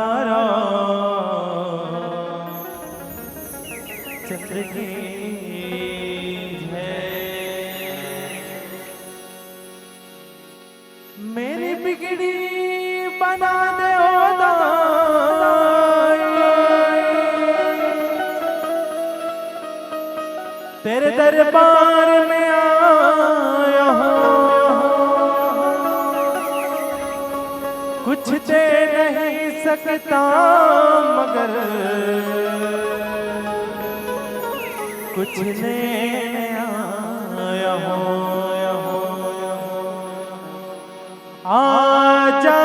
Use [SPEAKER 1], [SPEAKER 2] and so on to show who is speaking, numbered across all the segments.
[SPEAKER 1] पधारो चंद्र की जय। मेरी बिगड़ी बना दे ओ दाई, तेरे दरबार में आया हूँ, कुछ दे नहीं सकता मगर कुछ लेने आया हूँ। आजा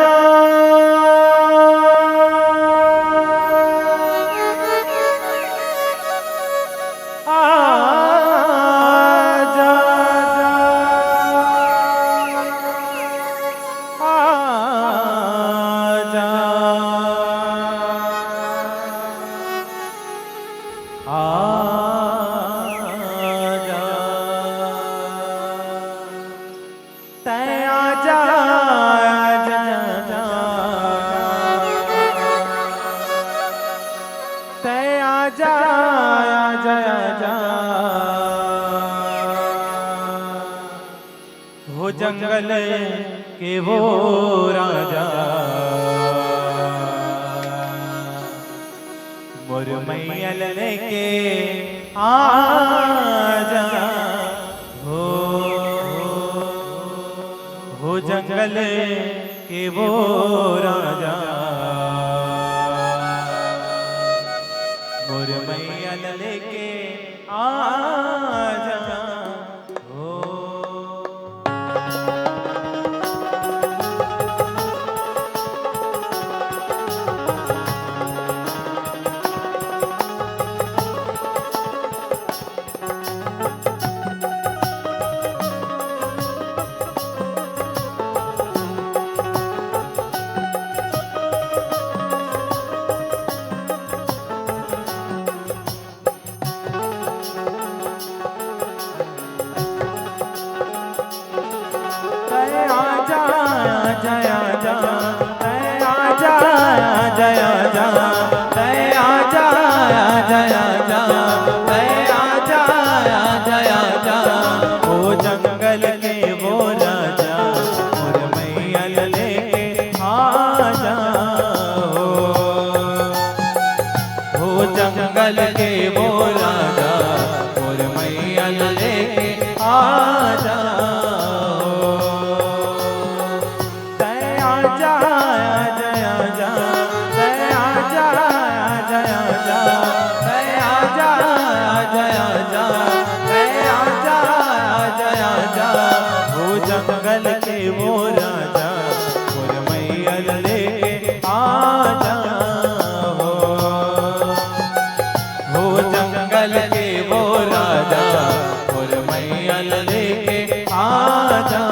[SPEAKER 1] हो जंगल के वो राजा मोर मैयल लेके आजा। हो जंगल के वो राजा मोर मैयल लेके आजा। जंगल के वो राजा मोर मैयल लेके आजा। आजा आजा आजा आजा आजा आजा आजा आजा आजा आजा आजा। वो जंगल के वो राजा मोर मैयल लेके आजा। जंगल के वो राजा और मैयल लेके आजा।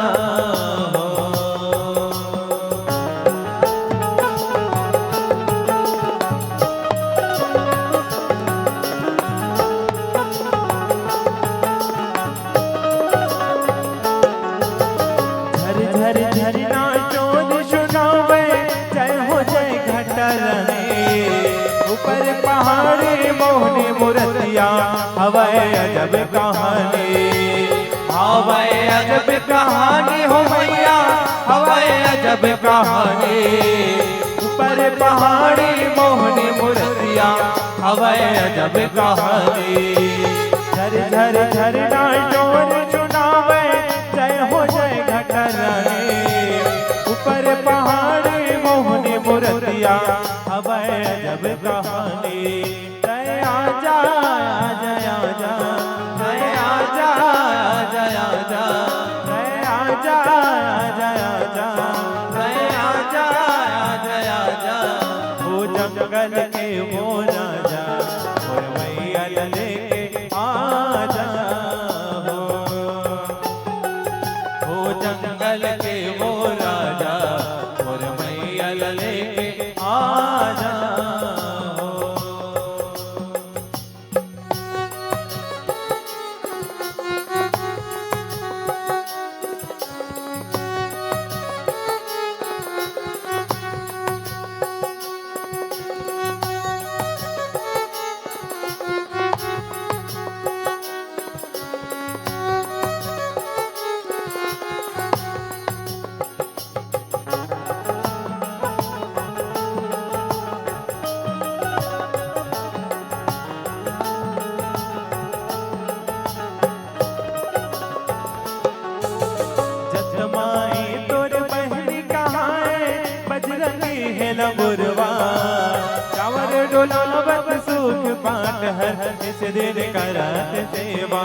[SPEAKER 1] झर झर झर नाचो सुनावे जय हो जय घटरने। ऊपर पहाड़ी मोहनी मूर्तियाँ हवाए अजब कहानी। हवाए अजब कहानी हो मैया हवाए अजब कहानी। ऊपर पहाड़ी मोहनी मूर्तियाँ हवाए अजब कहानी। झर झर झर नाचोर चुनावे जय हो जय घटरने। ऊपर पहाड़ी मोहनी मूर्तियाँ हवाए अजब कहानी। जय आजा जय आजा जय आजा जय आजा जय आजा जय आजा जय आजा जय आजा। वो जंगल के वो राजा और मैयल लेके आजा। हो जंगल के वो राजा और मैयल लेके आजा। डोलावत सुख पाट हर इस दिन करत सेवा,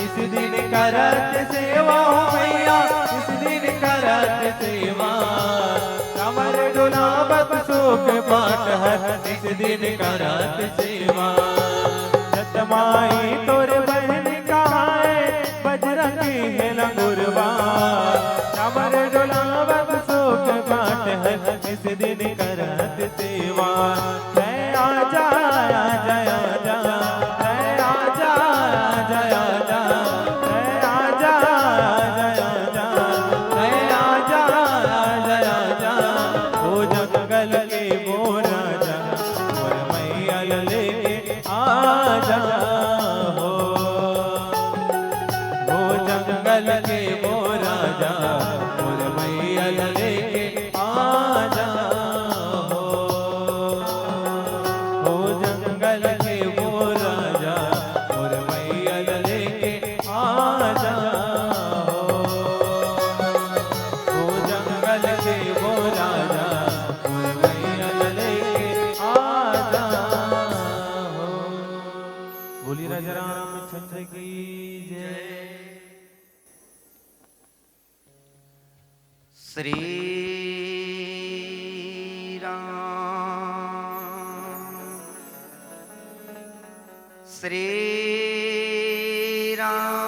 [SPEAKER 1] इस दिन करत सेवा मैया, इस दिन करत सेवा। कमर डोलावत सुख पाट हर इस दिन करत सेवा। सतमाई तोर बहन कहाए बजरंगी है लंगुरवा, कमर डोलावत सुख पाट हर इस दिन करत सेवा। जय आजा आजा आजा, जय आजा आजा आजा, जय आजा आजा आजा, जय आजा आजा आजा। ओ जंगल के वो राजा और मैया लेके आजा हो, वो जंगल के वो राजा और मैया लेके आजा हो, वो जंगल के वो राजा और मैया लेके आजा हो, वो जंगल के वो राजा और मैया लेके आजा हो। बोली राजा रामचंद्र की जय।
[SPEAKER 2] श्री राम श्री राम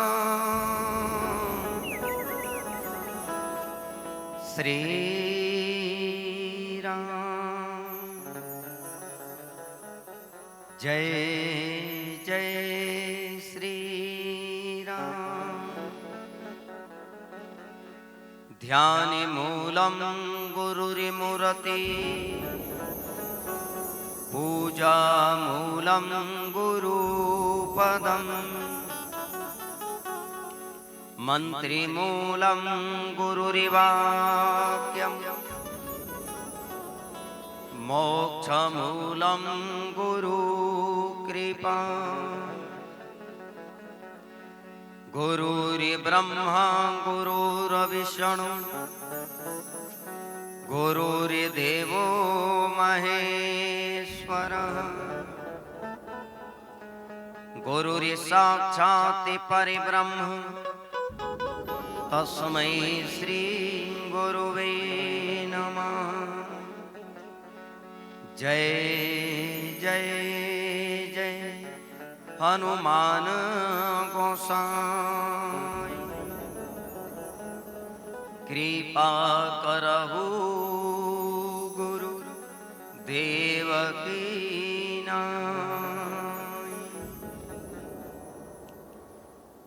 [SPEAKER 2] श्री राम। जय जय श्री राम। ध्यानि मूलं गुरुरिमूर्ति, पूजा मूलं गुरुपदम्, मन्त्रिमूलं गुरुरिवाक्यम्, मोक्षमूलं गुरुकृपा। गुरुर्ब्रह्मा गुरुर्विष्णु गुरुर्देवो महेश्वरः, गुरुर्साक्षात् परब्रह्म तस्मै श्री गुरुवे नमः। जय जय जय हनुमान गोसाई, कृपा करहु गुरु देव की नाई।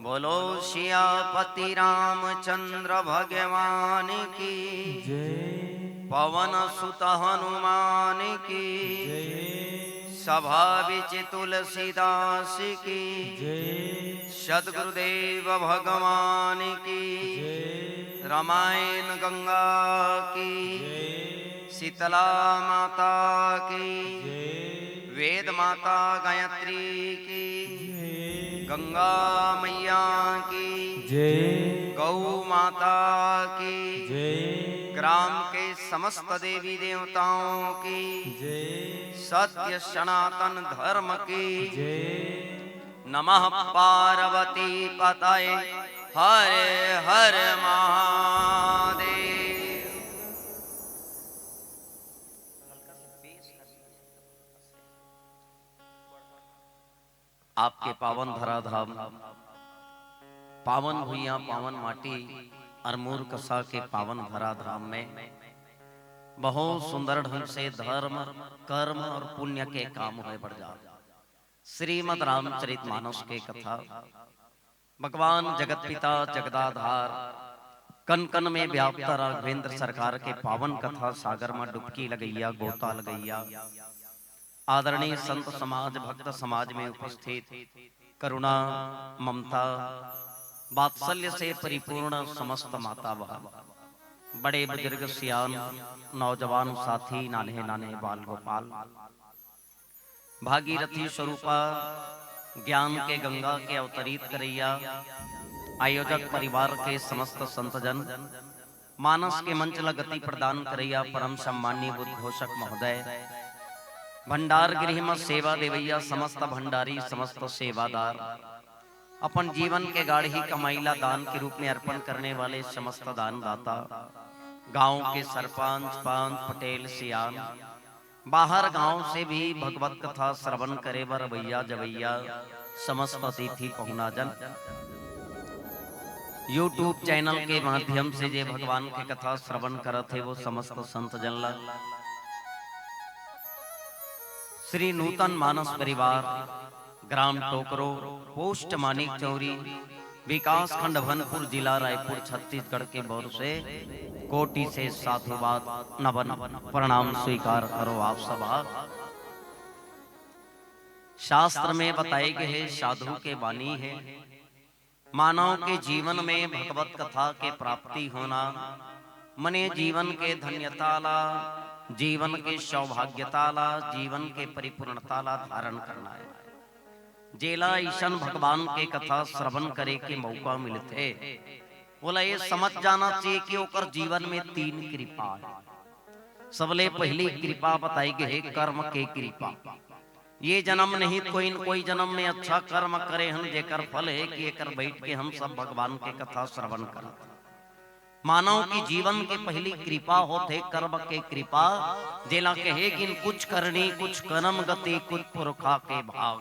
[SPEAKER 2] बोलो सियापति रामचंद्र भगवान की
[SPEAKER 1] जय,
[SPEAKER 2] पवन सुत हनुमान की सभा विच तुलसीदास की
[SPEAKER 1] जय,
[SPEAKER 2] सद्गुरुदेव भगवान की रामायण गंगा की शीतला माता की वेद माता गायत्री की गंगा मैया की गौ माता की ग्राम के समस्त देवी देवताओं की सत्य सनातन धर्म की नमः पार्वती पतये हर हर महादेव। आपके पावन धराधाम पावन भुइयां पावन माटी अरमूर कसा के पावन धराधाम में बहुत सुंदर ढंग से धर्म कर्म और पुण्य के काम हुए बढ़ जा। श्रीमद् रामचरितमानस के कथा भगवान जगत पिता जगदाधार कन कन में व्याप्त राघवेंद्र सरकार के पावन कथा सागर में डुबकी लगैया गोता लगैया। आदरणीय संत समाज भक्त समाज में उपस्थित करुणा ममता वात्सल्य से परिपूर्ण समस्त माता बहन बड़े बुजुर्ग सियान नौजवान साथी नाने नाने बाल गोपाल भागीरथी स्वरूपा ज्ञान के गंगा के अवतरित करैया आयोजक परिवार के समस्त संतजन मानस के मंच गति प्रदान करैया परम सम्मानीय बुद्ध घोषक महोदय भंडार गृह में सेवा देवैया समस्त भंडारी समस्त सेवादार, अपन जीवन के गाढ़ी कमाईला दान के रूप में अर्पण करने वाले समस्त दानदाता, गांव के सरपंच पंच पटेल सियान, बाहर गांव से भी भगवत कथा श्रवण करे बर भैया जवैया समस्त अतिथि पहुना जन, यूट्यूब चैनल के माध्यम से जे भगवान के कथा श्रवण करत है वो समस्त संत जनला, श्री नूतन मानस परिवार, ग्राम टोकरो, पोस्ट मानिक चौरी, विकास खंड भनपुर, जिला रायपुर, छत्तीसगढ़ के बोर से कोटि से साधुवाद नवन प्रणाम स्वीकार करो आप सब। शास्त्र में बताए गए साधु के वाणी है, मानव के जीवन में भगवत कथा के प्राप्ति होना मने जीवन के धन्यता ला, जीवन के सौभाग्यता ला, जीवन के परिपूर्णता ला धारण करना है। जेला ईशन भगवान के कथा श्रवण करे के मौका मिलते, बोला ये समझ जाना चाहिए कि ओकर जीवन में तीन कृपा है। सबले पहली कृपा बताई गई कर्म के कृपा। ये जन्म नहीं कोई न कोई जन्म में अच्छा कर्म करे हम, जेकर फल है कि एकर बैठ के हम सब भगवान के कथा श्रवण करत। मानव की जीवन के पहली कृपा होते कर्म के कृपा, जेला कहे कि कुछ करनी कुछ कर्म गति कुछ पुरखा के भाग।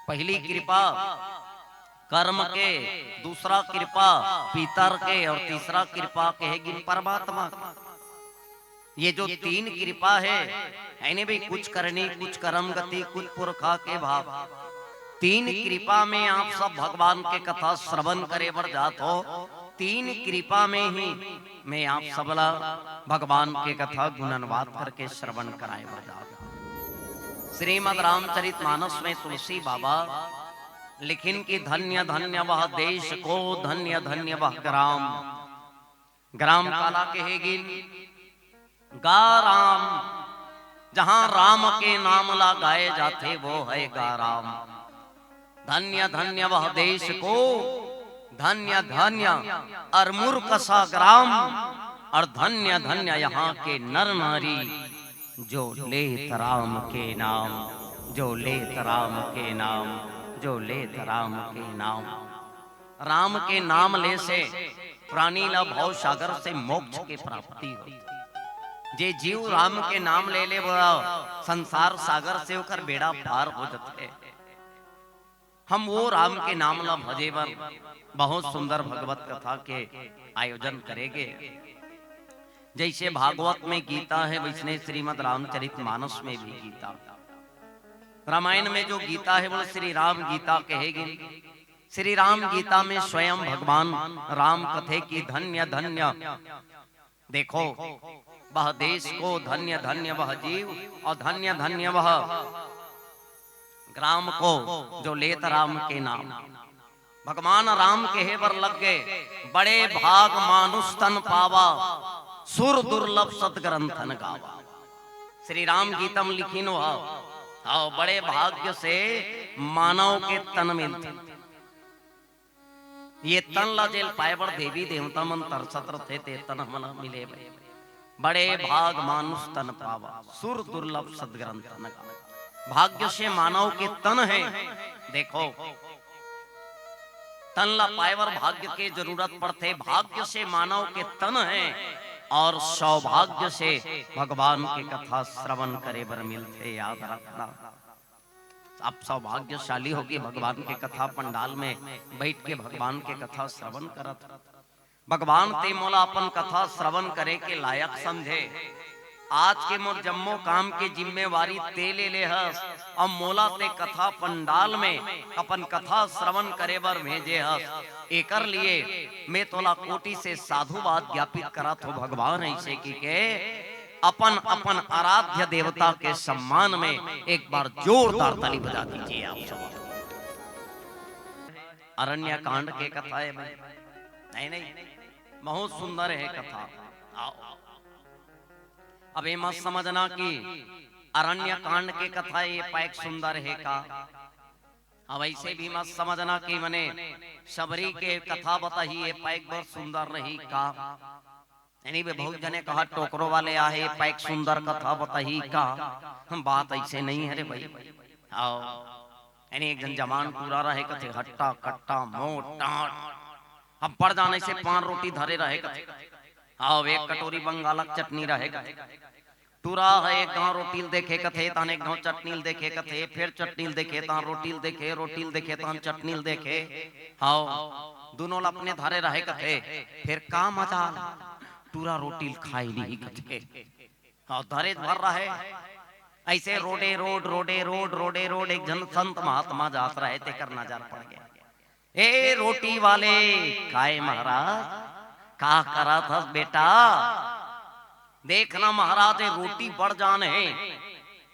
[SPEAKER 2] पहली कृपा कर्म के, दूसरा कृपा पितर के और तीसरा कृपा कहेगी परमात्मा। ये जो तीन कृपा है यानी भी कुछ करनी कुछ कर्म गति कुछ पुरखा के भाव, तीन कृपा में आप सब भगवान के कथा श्रवण करे बर जात हो। तीन कृपा में ही मैं आप सबला भगवान के कथा गुणनवाद करके श्रवण कराए बर जात। श्रीमद् रामचरितमानस में तुलसी बाबा लिखिन की धन्य धन्य वह देश को, धन्य धन्य वह ग्राम। ग्राम काला कहेगी गा राम, जहां राम के नाम ला गाए जाते वो है गा राम। धन्य धन्य वह देश को, धन्य धन्य अरमुर कसा ग्राम, और धन्य धन्य यहाँ के नर नारी जो लेत राम के नाम, जो लेत राम के नाम, जो लेत राम के नाम। राम के नाम ले से प्राणी ला भव सागर से मोक्ष के प्राप्ति होती। जे जीव राम के नाम ले ले वो संसार सागर से होकर बेड़ा पार हो जाते। हम वो राम के नाम ला भजे बर बहुत सुंदर भगवत कथा के आयोजन करेंगे। जैसे भागवत में गीता है वैसने श्रीमद् रामचरितमानस में भी गीता। रामायण में जो गीता है वो श्री राम गीता कहेगी। श्री राम गीता में स्वयं भगवान राम कथे की धन्य धन्य देखो वह देश को, धन्य धन्य वह जीव, और धन्य धन्य वह ग्राम को जो लेत राम के नाम। भगवान राम के बर लग गए, बड़े भाग मानुष तन पावा, सुर दुर्लभ सतग्रंथन गावा। श्री राम गीतम लिखिन और बड़े भाग्य से मानव के तन मिलते। ये तन ला जेल पाए बर देवी देवता मन तरसत थे, ते तन मन मिले बड़े भाग मानुष तन पावा, सुर दुर्लभ सदग्रंथन गावा। भाग्य से मानव के तन है। देखो तन ला पाए बर भाग्य के जरूरत पड़ते, भाग्य से मानव के तन है, और सौभाग्य से भगवान की कथा श्रवण करे बर मिलते। याद रखना आप सौभाग्यशाली होगी भगवान के कथा पंडाल में बैठ के भगवान के कथा श्रवण करत। भगवान ते मोला अपन कथा श्रवण करे के लायक समझे। आज के मोर जम्मो काम के जिम्मेवारी ते ले हस, और मोला ते कथा पंडाल में अपन कथा श्रवण करे बर भेजे हस। एकर लिए मैं तोला कोटि से साधुवाद ज्ञापित करत हो। भगवान ऐसे की के अपन अपन आराध्य देवता के सम्मान में एक बार जोरदार ताली बजा दीजिए आप सब। अरण्य कांड के कथा है भाई, नहीं नहीं बहुत सुंदर है कथा। आओ अब ये मत समझना कि अरण्य कांड के कथा ये पैक सुंदर है का। अब ऐसे भी मत समझना कि मने शबरी के कथा बताइए पैक बहुत सुंदर रही का। यानी वे बहुत जने कहा टोकरो वाले आहे पैक सुंदर कथा बताही का, हम बात ऐसे नहीं है रे भाई। आओ यानी एक जन जमान पूरा रहे कथे हट्टा कट्टा मोटा, हम पड़ जाने से 5 रोटी धरे रहे कथे। आओ एक कटोरी बंगालक चटनी रहे कथे, टूरा है एक गांव रोटील देखे कथे तान एक गांव चटनील देखे कथे, फिर चटनील देखे तान रोटील देखे, रोटील देखे तान चटनील देखे। आओ दोनों अपने धारे रहे कथे, फिर का मजा टूरा रोटील खाई ली कथे। और धारे भर रहे ऐसे रोडे रोड रोडे रोड रोडे रोड एक जन संत महात्मा जात रहे ते कर नजर पड़ गया। ए रोटी वाले खाए महाराज का करा था बेटा, देखना महाराज रोटी बढ़ जाने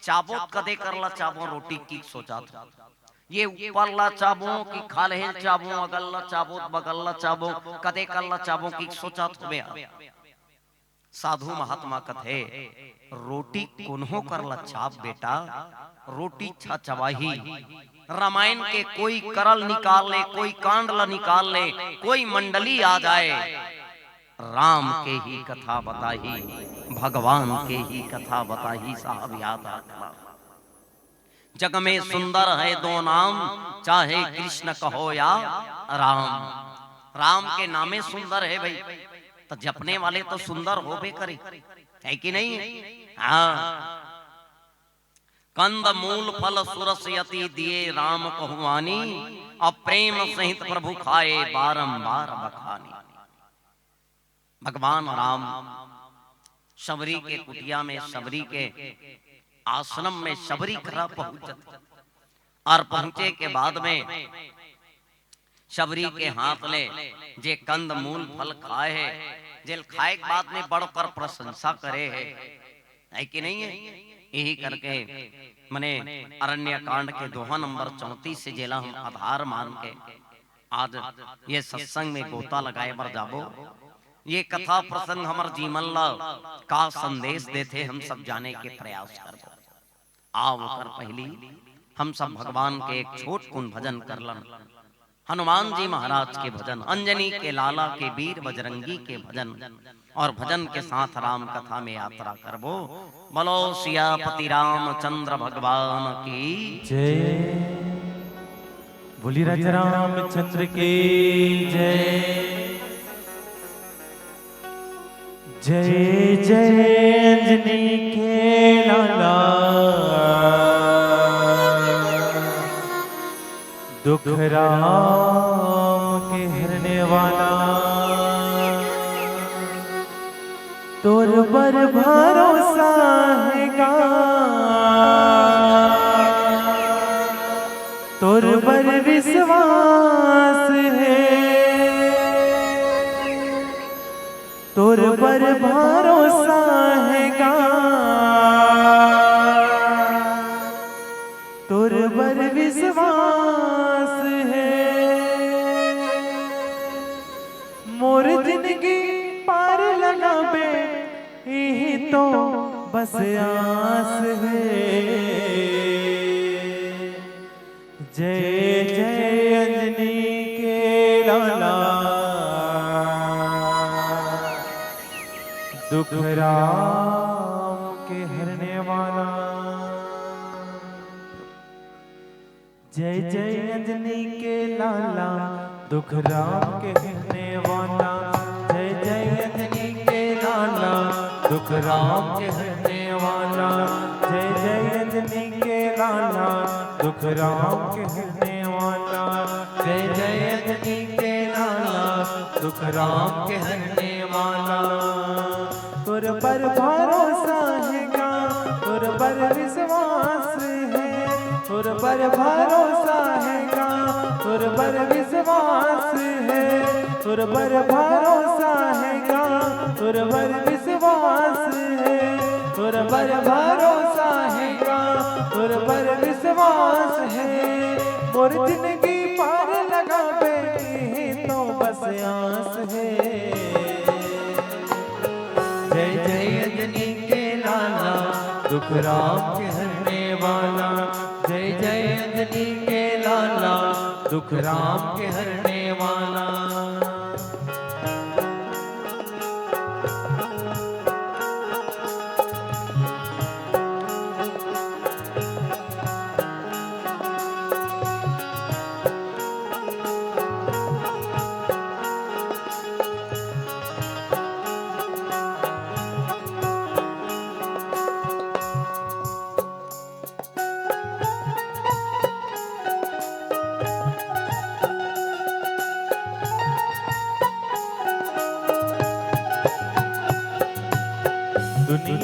[SPEAKER 2] चाबो कदे करला चाबो रोटी की सोचा था, ये ऊपर ला चाबो की खाले चाबो अगल ला चाबो बगल ला चाबो कदे करला चाबो की सोचा था। साधु महात्मा कथे रोटी कोन्हो करला चाप बेटा, रोटी छा चबाही। रामायण के कोई करल निकाल ले, कोई कांड ला निकाल ले, कोई मंडली आ जाए, राम के ही कथा बताही, भगवान के ही कथा बताही। साहब याद रखना जग में सुंदर है दो नाम, चाहे कृष्ण कहो या राम। राम के नामे सुंदर है भाई, तो जपने वाले तो सुंदर हो बे करे, है कि नहीं? हाँ कंद मूल फल सुरस यति दिए राम कहुआनी, और प्रेम सहित प्रभु खाए बारंबार बखानी। भगवान राम शबरी के कुटिया में, शबरी के आश्रम में शबरी करा पहुंचे, और पहुंचे के बाद में शबरी के हाथ ले जे कंद मूल फल खाए है, जेल खाए के बाद में बढ़कर प्रशंसा करे है कि नहीं है? यही करके मने अरण्य कांड के दोहा नंबर 34 से जेला हम आधार मान के आज ये सत्संग में गोता लगाए बर जाबो। ये कथा प्रसंग हमार जीवन ला का संदेश देते हम सब जाने के प्रयास करबो। आओ कर पहली हम सब भगवान के एक छोट कुन भजन करलन, हनुमान जी महाराज के भजन, अंजनी के लाला के वीर बजरंगी के भजन, और भजन के साथ राम कथा में यात्रा करबो। बोलो सियापति रामचंद्र भगवान की
[SPEAKER 1] जय, बोली राजा रामचंद्र की जय। जय जय अंजनी के लाला, दुख राम के हरने वाला, तोर पर भरोसा है गा, तोर पर विश्वास है, तोर पर भरोसा है गा, तोर पर विश्वास है। मोर जिंदगी पार लगाबे यही तो बस आस है। जय जय अंजनी के लाला, दुख राम के हरने वाला। जय जय अंजनी के लाला, दुख राम के हरने वाला। जय जय अंजनी के लाला, दुख राम के हरने वाला। जय जय अंजनी के लाला, दुख राम के हरने वाला। जय जय अंजनी के लाला, दुख राम के हरने वाला। तुर पर भरोसा है गा, तुर पर विश्वास है, तुर पर भरोसा है गा, तुर पर विश्वास है, तुर पर भरोसा है गा, तुर पर विश्वास है, तुर पर भरोसा है गा, तुर पर विश्वास है। मोर जिंदगी पार लगाबे तो बस आस है। जय जय अंजनी के लाला, दुख राम के हरने वाला। जय जय अंजनी के लाला, दुख राम के हरने वाला।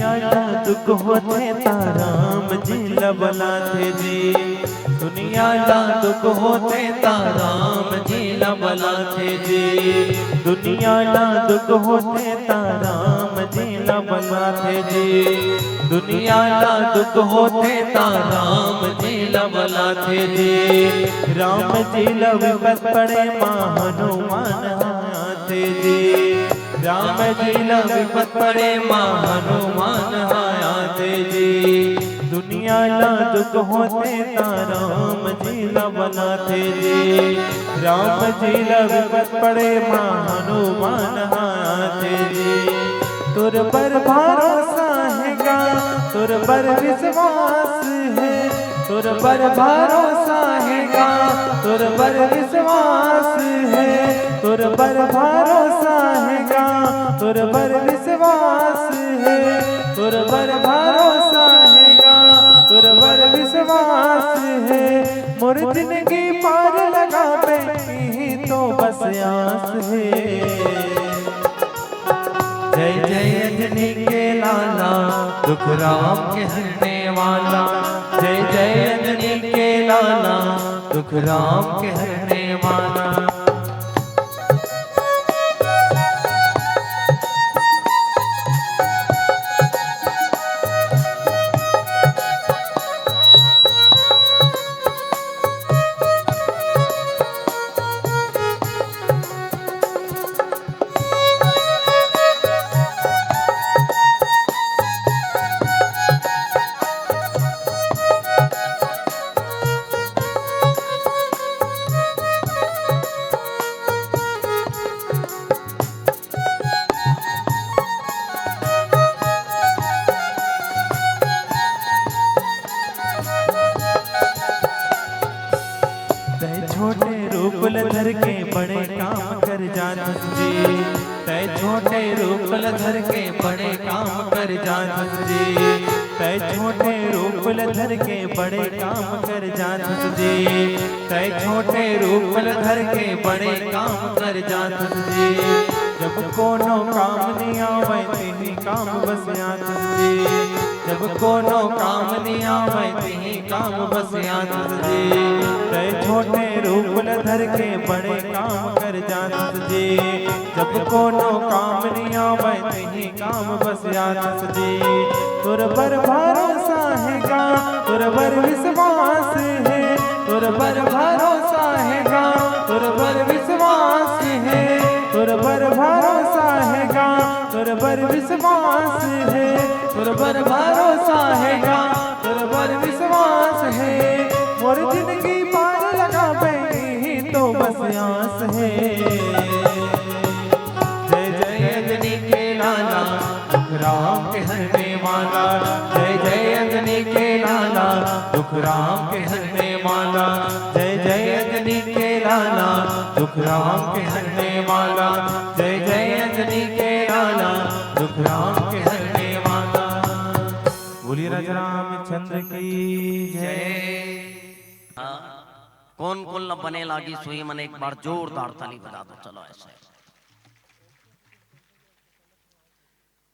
[SPEAKER 1] दुनिया दुख होते ताराम जी लबलाते जी, दुनिया दुख होते ताराम जी लबलाते जी, दुनिया दुख होते ताराम जी लबलाते जी, दुनिया दुख होते ताराम जी लबलाते जी, राम जी विपत पड़े मां हनुमान आते जी, राम जी विपत पड़े मां हनुमान आते जी, दुनिया दुख होते ताराम जी लबलाते जी, राम जी विपत पड़े मां हनुमान आते जी, तुर पर भरोसा हैगा, तुर पर विश्वास है, तुर पर भरोसा हैगा, तुर पर विश्वास है, तुर पर भरोसा हैगा, तुर पर विश्वास है, तुर पर भरोसा हैगा, तुर पर विश्वास है, मोर जिंदगी पार लगा पे तो बस आस है। जय जय अंजनी के लाला, दुख राम के हरने वाला, जय जय अंजनी के लाला, दुख राम के हरने वाला। छोटे रूप धर के बड़े काम कर जात जी, तय छोटे रूप धर के बड़े काम कर जात जी, तय छोटे रूप धर के बड़े काम कर जात जी, तय छोटे रूप धर के बड़े काम कर जात जी, जब कोनो काम नहीं आवे तेही काम बस आत जी, जब कोनो काम नहीं आवे तेही काम बस आत जी, तय छोटे रूप धर के बड़े काम कर जात जी, जब कोनो काम नहीं आवे तेही काम बस आत जी, तुर पर भरोसा हैगा, तुर पर विश्वास है, तुर पर भरोसा हैगा, तुर पर विश्वास है, तुर पर भरोसा हैगा, तुर पर विश्वास है, तुर पर भरोसा हैगा, तुर पर विश्वास है, मोर जिंदगी पार लगा पे तो बस आस है। जय जय अंजनी के लाला, दुख राम के हरने वाला, जय जय अंजनी के लाला, दुख राम के हरने वाला, जय जय अंजनी के लाला, दुख राम के हरने वाला, जय जय अंजनी के लाला, दुख राम के हरने वाला। बोलिए राजा रामचंद्र की जय।
[SPEAKER 2] कौन कौन न बने लागी सोई मन एक बार जोरदार ताली बजा दो। चलो ऐसे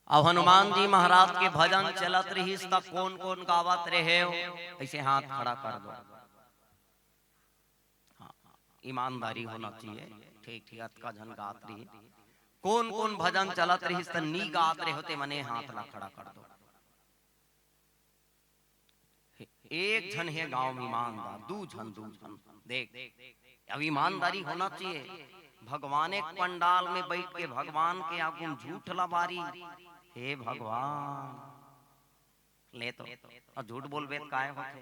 [SPEAKER 2] अब हनुमान जी महाराज के भजन चलत रही, कौन कौन गावत रहे हो ऐसे हाथ खड़ा कर दो। हाँ, ईमानदारी होना चाहिए। ठीक ठीक का झन गात रही, कौन कौन भजन चलत रही नी गात रहे होते मने हाथ ला खड़ा कर दो। एक झन है गांव में ईमानदार, दू झन देख अब ईमानदारी होना चाहिए। भगवान एक पंडाल में बैठ के भगवान के आगू झूठ लबारी, हे भगवान ले तो और झूठ बोलबे काय होते।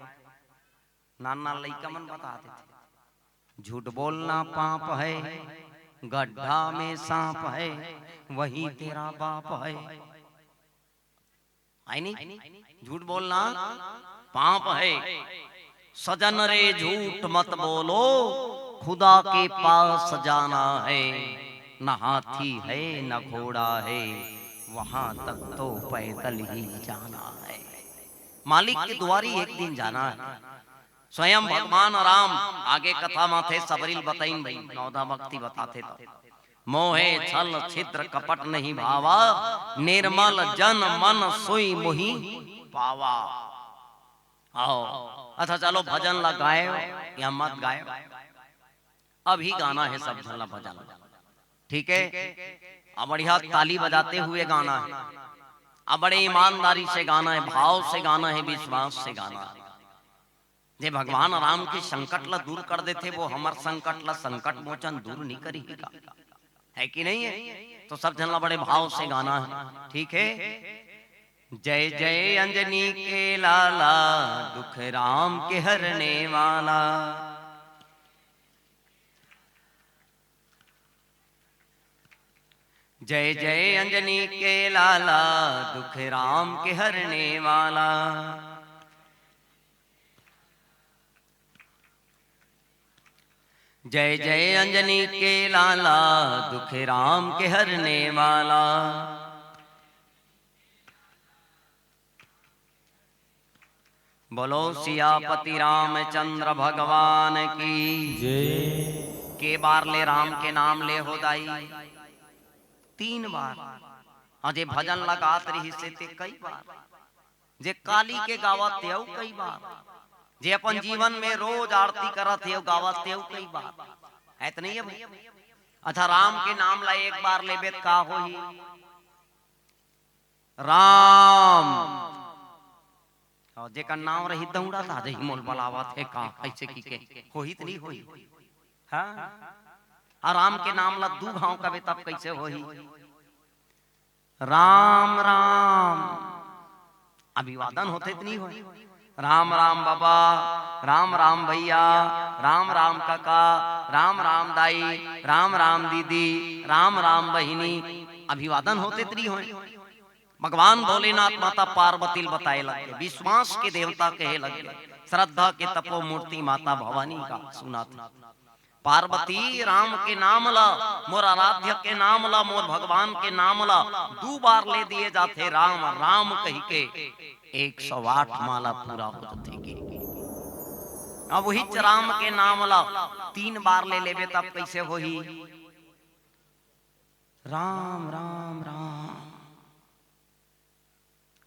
[SPEAKER 2] नाना लइका मन बताते थे झूठ बोलना पाप है, गड्ढा में सांप है, वही तेरा बाप है। आई नहीं, झूठ बोलना पाप है। सजन रे झूठ मत बोलो, खुदा के पास जाना है। न हाथी है न घोड़ा है, वहां तक तो पैदल ही जाना है। मालिक की दुआरी एक दिन जाना है। स्वयं भगवान राम आगे कथा में थे, सबरील बताइन भाई नौदा भक्ति बताते तो मोहे छल छिद्र कपट नहीं भावा, निर्मल जन मन सोई मोहि पावा। आओ अच्छा चलो भजन लगाए या मत गाए, अभी गाना है सब झल्ला भजन, ठीक है। अब बढ़िया ताली बजाते हुए गाना है, अब बड़े ईमानदारी से गाना है, भाव से गाना है, विश्वास से गाना है। जे भगवान राम के संकट ला दूर कर देते, वो हमार संकट ला संकट मोचन दूर नहीं करी है कि नहीं है। तो सब जनला बड़े भाव से गाना है, ठीक है। जय जय अंजनी के लाला, दुख राम के हरने वाला। जय जय अंजनी के लाला, दुख राम के हरने वाला। जय जय अंजनी के लाला, दुख राम के हरने वाला। बोलो सियापति रामचंद्र भगवान की
[SPEAKER 1] जय।
[SPEAKER 2] के बार ले राम के नाम ले हो दाई, 3 बार। अजय भजन लगात रही से ते कई बार, जे काली के गावत ते कई बार, जे अपन जीवन में रोज आरती करत है गावत ते कई बार, है तो नहीं है भाई। अच्छा राम के नाम ला एक बार लेबे का होई, राम और जेकर नाम रही दौड़ा था जही मोल बलावत है का ऐसे की के होही त नहीं होई। हां और राम के नाम ला 2 घाव का बे तब कैसे होही। राम राम अभिवादन होते त नहीं होई। राम राम बाबा, राम राम भैया, राम राम काका, राम राम दाई, राम राम दीदी, राम राम बहिनी, अभिवादन होते त नहीं होई। भगवान भोलेनाथ माता पार्वती बताए लगे, विश्वास के देवता कहे लगे, श्रद्धा के तपो मूर्ति माता भवानी का सुना था। पार्वती राम के नाम ला, मोर आराध्य के नाम ला, मोर भगवान के नाम ला 2 बार ले दिए जाते राम राम कही के 108 माला पूरा हो जाते के। अब वही राम के नाम ला 3 बार ले लेबे तब कैसे होही। राम राम राम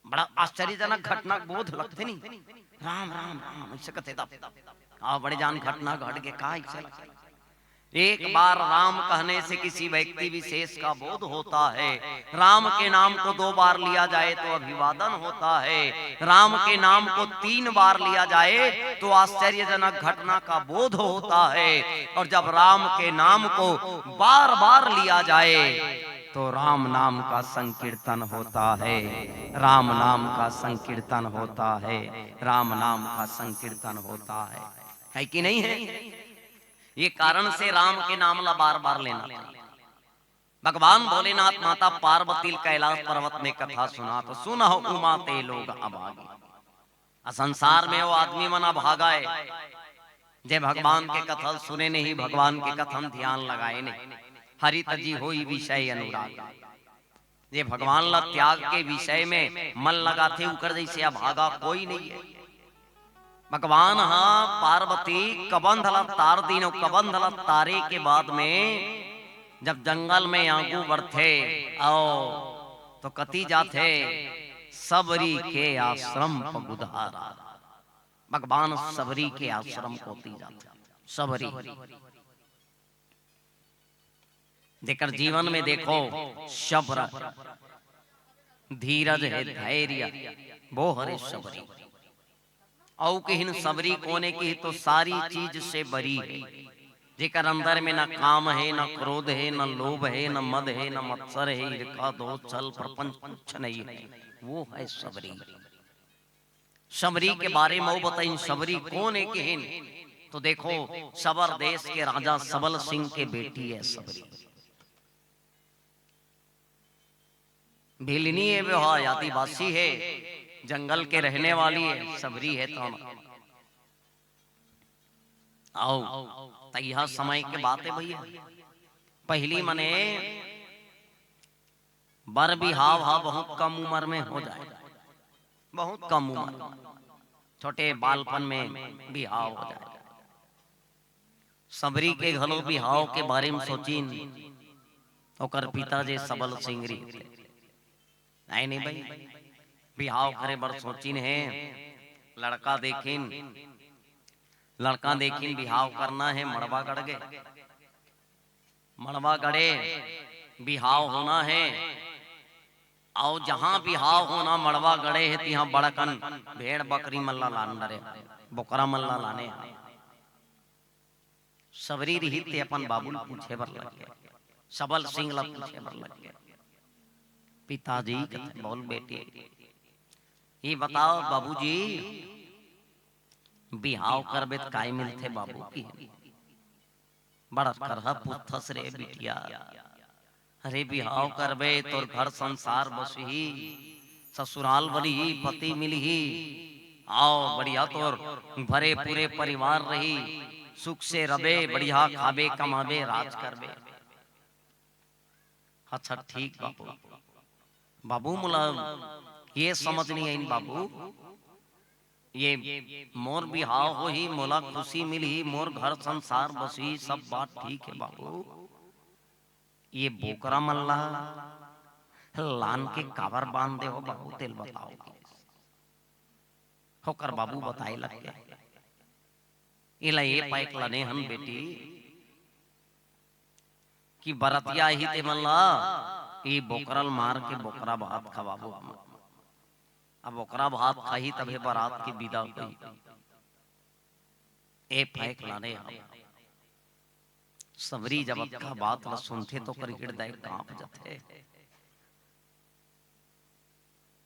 [SPEAKER 2] बड़ा आश्चर्यजनक घटना बोध लगते नहीं। राम राम राम ऐसे कहते तब बड़े जान घटना घट के का ऐसे। एक बार राम कहने से किसी व्यक्ति विशेष का बोध होता है। राम के नाम को 2 बार लिया जाए तो अभिवादन होता है, राम के नाम को 3 बार लिया जाए तो आश्चर्यजनक घटना का बोध होता है। और जब राम के नाम को बार बार लिया जाए तो राम नाम का संकीर्तन होता है, राम नाम का संकीर्तन होता है, राम नाम का संकीर्तन होता है कि नहीं है। ये कारण से राम के नाम ला बार बार लेना। भगवान भोलेनाथ माता पार्वती कैलाश पर्वत में कथा सुना तो सुना हो उमा ते लोग अभागे। संसार में वो आदमी मना भागा है जे भगवान के कथन सुने नहीं, भगवान के कथन ध्यान लगाए नहीं। हरित जी होई विषय अनुराग, जे भगवान ला त्याग के विषय में मन लगाते उकर जैसे अभागा कोई नहीं है। भगवान हाँ पार्वती कबंध ला तार दीनो, कबंध ला तारे के बाद में जब जंगल में आगू बढ़ते आओ तो कती जाते सबरी के आश्रम पगुधारा। भगवान सबरी के आश्रम को ती जाते, सबरी जेकर जीवन में देखो शब्र धीरज है, धैर्य, वो हरे सबरी। औ किहिन सबरी कोने की तो सारी चीज से बरी है, जेकर अंदर में न काम है, न क्रोध है, न लोभ है, न मद है, न मत्सर है, ईर्ष्या दो छल प्रपंच कुछ नहीं है, वो है सबरी। सबरी के बारे में बताइन सबरी कौन है किहिन तो देखो सबर देश के राजा सबल सिंह के बेटी है सबरी। भिलनी है, वो आदिवासी है, जंगल के रहने वाली है, सबरी है। तो आओ तैया समय के बात है भैया। पहली मने बर बिहाव हा बहुत कम उम्र में हो जाए, बहुत कम उम्र, छोटे बालपन में बिहाव हो जाए। सबरी के घलो बिहाव के बारे में सोचिन ओकर पिताजी सबल सिंगरी आई नहीं भाई बिहाव करे बड़ सोचिन है लड़का देखिन बिहाव करना है मड़वा गड़ गए मड़वा गड़े बिहाव होना है और जहां बिहाव होना मड़वा गड़े है तिहां बड़कन भेड़ बकरी मल्ला लान डरे बोकरा मल्ला लाने सबरी रही ते अपन बाबुल पूछे बर लग गया सबल सिंह ला पूछे बर लग गया पिताजी कहते बोल बेटी ये बताओ बाबूजी बिहाव करबे त काय मिलथे बाबू की बड़ा करहा पुथस रे बिटिया अरे बिहाव करबे तोर घर संसार बसही ससुराल बली पति मिलही आओ बढ़िया तोर भरे पूरे परिवार रही सुख से रबे बढ़िया खाबे कमाबे राज करबे अच्छा ठीक बाबू बाबू मुला ये समझ नहीं आई बाबू ये मोर बिहाव हो ही मोला खुशी मिली मोर घर संसार बसी सब बात ठीक है बाबू ये बोकरा मल्ला लान के कावर बांध दे हो बाबू तेल बताओ होकर बाबू बताए लग गया इला ये पाइक लने हम बेटी कि बरतिया ही ते मल्ला ये बोकरल मार के बोकरा भात खवाबो अब बोकरा भात खाही तबे बारात की विदा हुई ए पाइक लाने हम सबरी जब का बात ला सुनते तो कर हृदय कांप जाते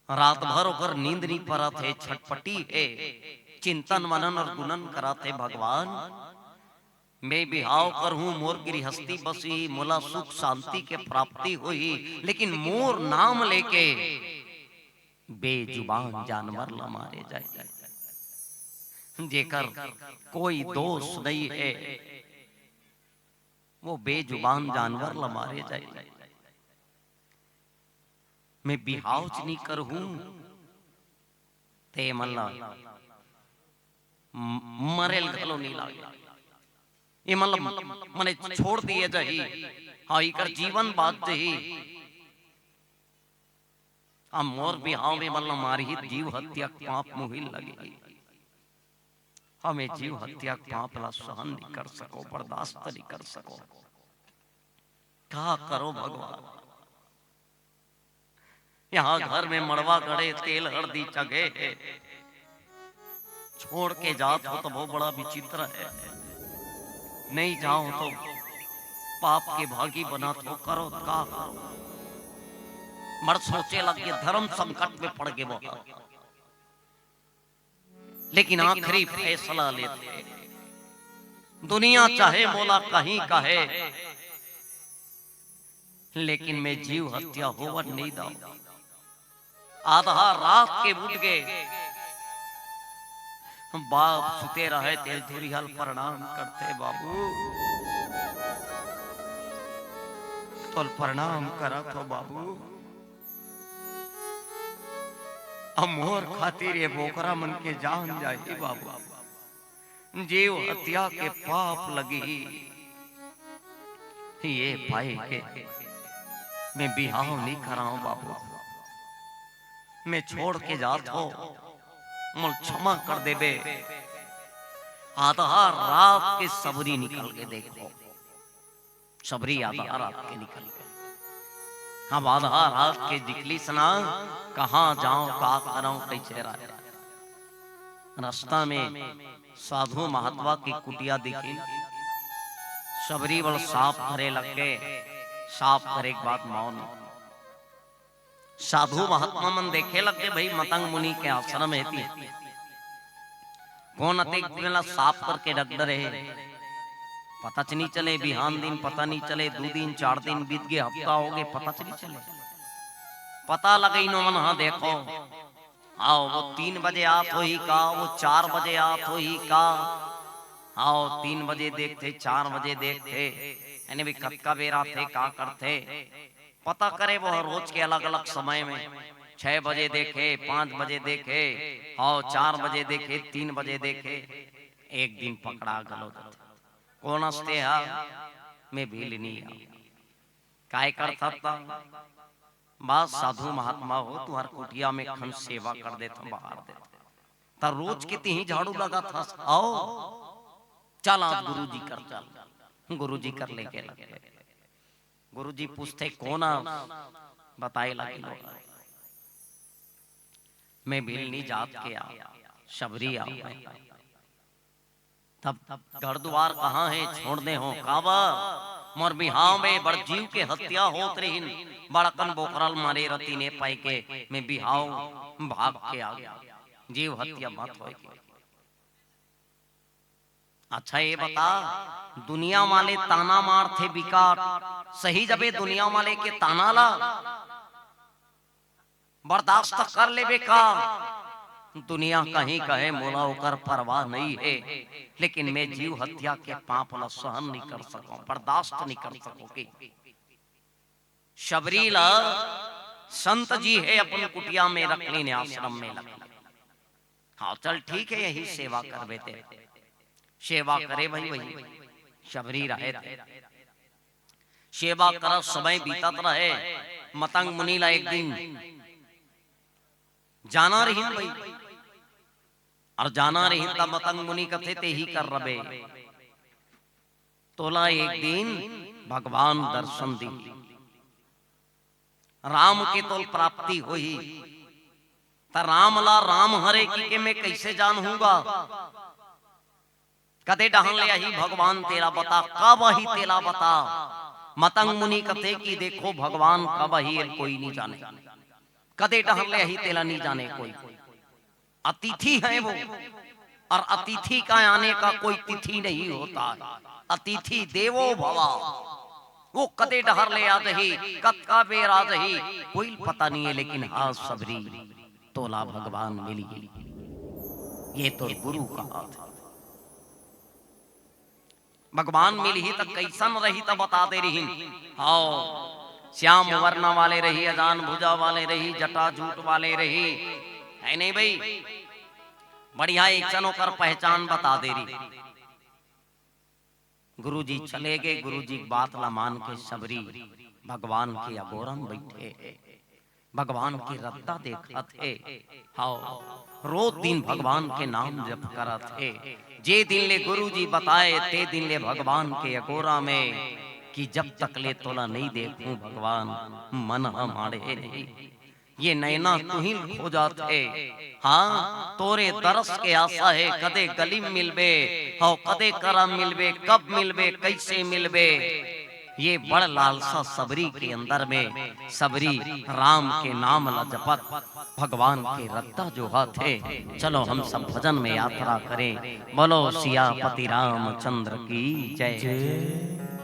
[SPEAKER 2] रात भर ओकर नींद नहीं परत है छटपटी है चिंतन मनन और गुणन कराते भगवान मैं बिहाव करहूं मोर गृहस्थी बसी मोला सुख शांति के प्राप्ति हुई लेकिन मोर नाम लेके बेजुबान जानवर ला मारे जाए जेकर कोई दोष नहीं है वो बेजुबान जानवर ला मारे जाए मैं बिहाव च नहीं करहूं ते मल्ला मरेल घलो नहीं लागे ये मतलब मने छोड़ दिए जाही हाँ इकर जीवन बात जही आ मोर बिहाव में मल्ला मारी जीव हत्या पाप मुहिल लगे हमें जीव हत्या पाप ला सहन नहीं कर सको बर्दाश्त नहीं कर सको क्या करो भगवान यहाँ घर में मड़वा गड़े तेल हल्दी चगे छोड़ के जात हो तो बहुत बड़ा विचित्र है नहीं जाओ तो पाप के भागी बना तो करो का करो मर्द सोचे लगे धर्म संकट में पड़ गए वो लेकिन आखिरी फैसला लेते दुनिया चाहे बोला कहीं कहे लेकिन मैं जीव हत्या होवर नहीं दाऊ आधा रात के उठ गए बाप सुते रहे तेल धुरी हल प्रणाम करते बाबू तो प्रणाम करा तो बाबू मोर खातिर ये बोकरा मन के जान जाए बाबू जीव हत्या के पाप लगी ये पाए के मैं बिहाव नहीं कराऊं बाबू मैं छोड़ के जात हो मुल क्षमा कर देबे आधा रात के सबरी निकल के देखो सबरी आधा रात के निकल के हम आधा रात के निकली सना कहाँ जाऊं का करूं कैसे रहे रास्ता में साधु महात्मा की कुटिया दिखी सबरी बल साफ करे लग गए साफ करे एक बात मौन साधु महात्मा मन देखे लगे भाई मतंग मुनि के आश्रम है कौन अतिक साफ करके रख रहे पता च नहीं चले बिहान दिन पता नहीं चले 2 दिन 4 दिन बीत गए हफ्ता हो गए पता च नहीं चले पता लगे नो मन हाँ देखो आओ वो 3 बजे आत हो ही का वो 4 बजे आत हो ही का आओ 3 बजे देखते 4 बजे देखते यानी भी कब का बेरा थे का करते पता करे वो रोज के अलग अलग समय में 6 बजे देखे 5 बजे देखे आओ 4 बजे देखे 3 बजे देखे एक दिन पकड़ा गलो कौन हंसते हा मैं भील नहीं काय करता था? बस साधु महात्मा हो, तुम्हार कुटिया में खन सेवा कर देता, बाहर देता। ता रोज कितनी ही झाड़ू लगा था। आओ चल आज गुरुजी कर चल। गुरुजी कर लेके लगे। गुरुजी पूछते कौन आ? बताए लगे लोग मैं भिलनी जात के आ, शबरी आ। तब घर द्वार कहाँ है छोड़ दे हो काबा? मोर बिहाव में बड़ जीव के हत्या होत रहीन, बड़कन बोकरल मारे रती ने पाई के मैं बिहाव भाग के आ गया। जीव हत्या मत होएगी। अच्छा ये बता, दुनिया वाले ताना मार थे बिकार, सही जबे दुनिया वाले के ताना ला बर्दाश्त कर ले बेकार। दुनिया कहीं कहे मोला ओकर परवाह नहीं है, लेकिन मैं जीव हत्या के पाप ला सहन नहीं कर सकूं, बर्दाश्त नहीं कर सकोगे। शबरी ला संत जी है अपन कुटिया में रख लेने, आश्रम में लग। हाँ चल ठीक है, यही सेवा कर बेटे। सेवा करे भाई वही शबरी रहे थे। सेवा कर समय बीतत रहे। मतंग मुनि ला एक दिन जाना रही भाई, और जाना रही तब मतंग मुनि कथे ते ही कर रबे। तोला एक दिन भगवान दर्शन दी, राम के तोल प्राप्ति हुई। ता राम ला राम हरे की के मैं कैसे जानूंगा? कदे डहन ले ही भगवान तेरा बता, कब ही तेरा बता। मतंग मुनि कथे की देखो भगवान कब ही कोई नहीं जाने, कदे डहन ले ही तेरा नहीं जाने कोई। अतिथि है वो, और अतिथि का आने का कोई तिथि नहीं होता। अतिथि देवो भवा, वो कदे डहर ले आ रही, कद का बेर आ रही, कोई पता नहीं है। लेकिन हाँ सबरी तोला भगवान मिली, ये तो गुरु का हाथ है। भगवान मिली ही तक कैसन रही तब बता दे रही। आओ श्याम वर्ण वाले रही, अजान भुजा वाले रही, जटा जूट वाले रही, है नहीं भाई? बढ़िया एक जनों कर पहचान बता दे रही। गुरुजी चले गए। गुरुजी बात ला मान के सबरी भगवान के अगोरम बैठे, भगवान की रत्ता देखा थे। हाँ रोज दिन भगवान के नाम जप करा थे। जे दिन ले गुरुजी बताए ते दिन ले भगवान के अगोरा में कि जब तक ले तोला नहीं देखूं भगवान मन हमारे नहीं। ये नैना तू ही खो जाते। हाँ तोरे दरस के आशा है, कदे गली मिलबे हो, कदे करा मिलबे, कब मिलबे, कैसे मिलबे। ये बड़ लालसा सबरी के अंदर में। सबरी राम के नाम ला जपत भगवान के रत्ता जो हाथे। चलो हम सब भजन में यात्रा करें। बोलो सियापति रामचंद्र की जय।